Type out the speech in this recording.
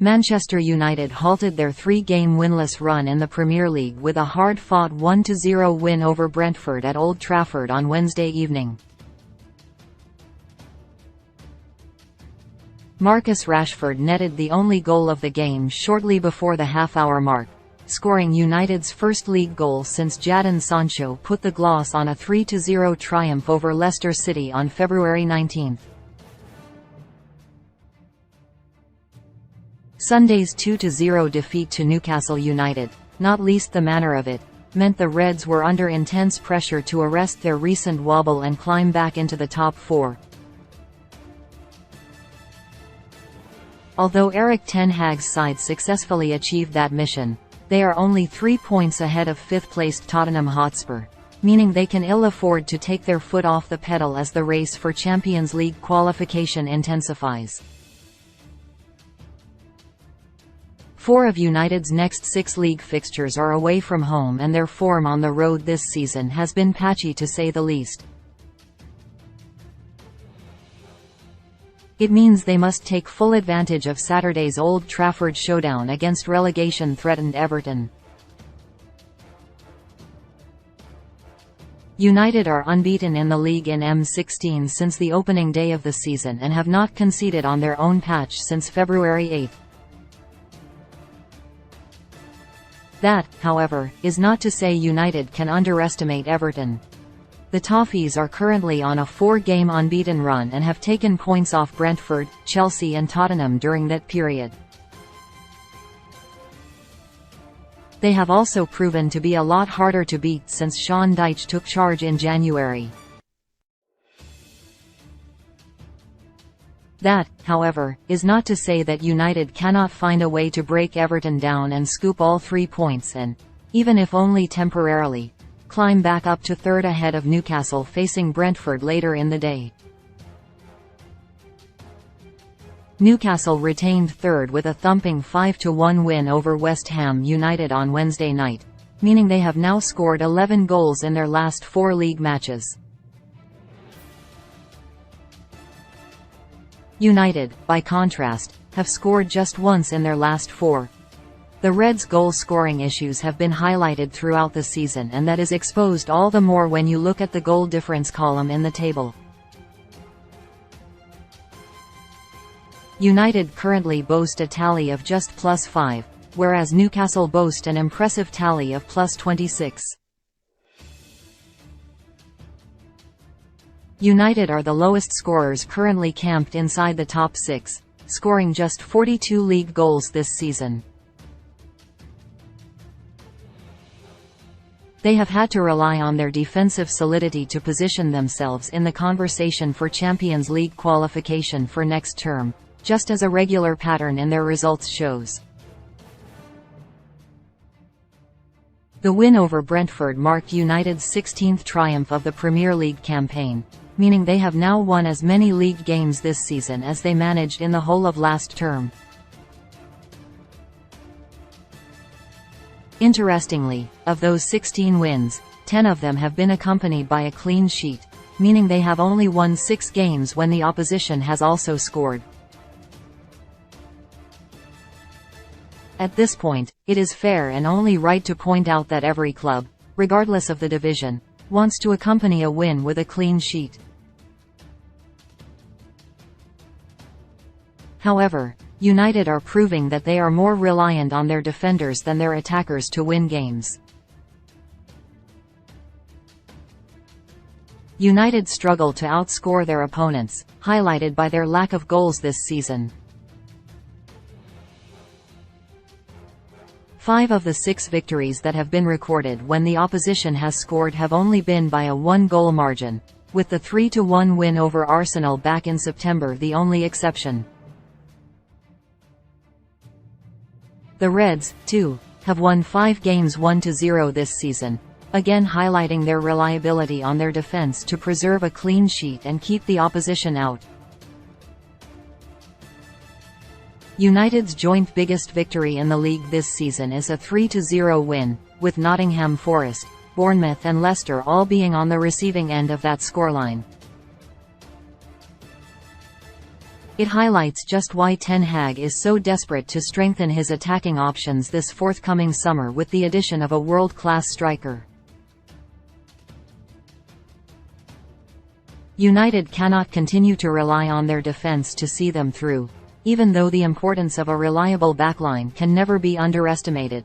Manchester United halted their three-game winless run in the Premier League with a hard-fought 1-0 win over Brentford at Old Trafford on Wednesday evening. Marcus Rashford netted the only goal of the game shortly before the half-hour mark, scoring United's first league goal since Jadon Sancho put the gloss on a 3-0 triumph over Leicester City on February 19. Sunday's 2-0 defeat to Newcastle United, not least the manner of it, meant the Reds were under intense pressure to arrest their recent wobble and climb back into the top four. Although Ten Hag's side successfully achieved that mission, they are only 3 points ahead of fifth-placed Tottenham Hotspur, meaning they can ill afford to take their foot off the pedal as the race for Champions League qualification intensifies. 4 of United's next 6 league fixtures are away from home, and their form on the road this season has been patchy to say the least. It means they must take full advantage of Saturday's Old Trafford showdown against relegation-threatened Everton. United are unbeaten in the league in M16 since the opening day of the season and have not conceded on their own patch since February 8. That, however, is not to say United can underestimate Everton. The Toffees are currently on a 4-game unbeaten run and have taken points off Brentford, Chelsea and Tottenham during that period. They have also proven to be a lot harder to beat since Sean Dyche took charge in January. That, however, is not to say that United cannot find a way to break Everton down and scoop all 3 points and, even if only temporarily, climb back up to third ahead of Newcastle facing Brentford later in the day. Newcastle retained third with a thumping 5-1 win over West Ham United on Wednesday night, meaning they have now scored 11 goals in their last 4 league matches. United, by contrast, have scored just once in their last 4. The Reds' goal-scoring issues have been highlighted throughout the season, and that is exposed all the more when you look at the goal difference column in the table. United currently boast a tally of just +5, whereas Newcastle boast an impressive tally of +26. United are the lowest scorers currently camped inside the top 6, scoring just 42 league goals this season. They have had to rely on their defensive solidity to position themselves in the conversation for Champions League qualification for next term, just as a regular pattern in their results shows. The win over Brentford marked United's 16th triumph of the Premier League campaign, meaning they have now won as many league games this season as they managed in the whole of last term. Interestingly, of those 16 wins, 10 of them have been accompanied by a clean sheet, meaning they have only won 6 games when the opposition has also scored. At this point, it is fair and only right to point out that every club, regardless of the division, wants to accompany a win with a clean sheet. However, United are proving that they are more reliant on their defenders than their attackers to win games. United struggle to outscore their opponents, highlighted by their lack of goals this season. 5 of the 6 victories that have been recorded when the opposition has scored have only been by a 1-goal margin, with the 3-1 win over Arsenal back in September the only exception. The Reds, too, have won 5 games 1-0 this season, again highlighting their reliability on their defense to preserve a clean sheet and keep the opposition out. United's joint biggest victory in the league this season is a 3-0 win, with Nottingham Forest, Bournemouth and Leicester all being on the receiving end of that scoreline. It highlights just why Ten Hag is so desperate to strengthen his attacking options this forthcoming summer with the addition of a world-class striker. United cannot continue to rely on their defence to see them through, even though the importance of a reliable backline can never be underestimated.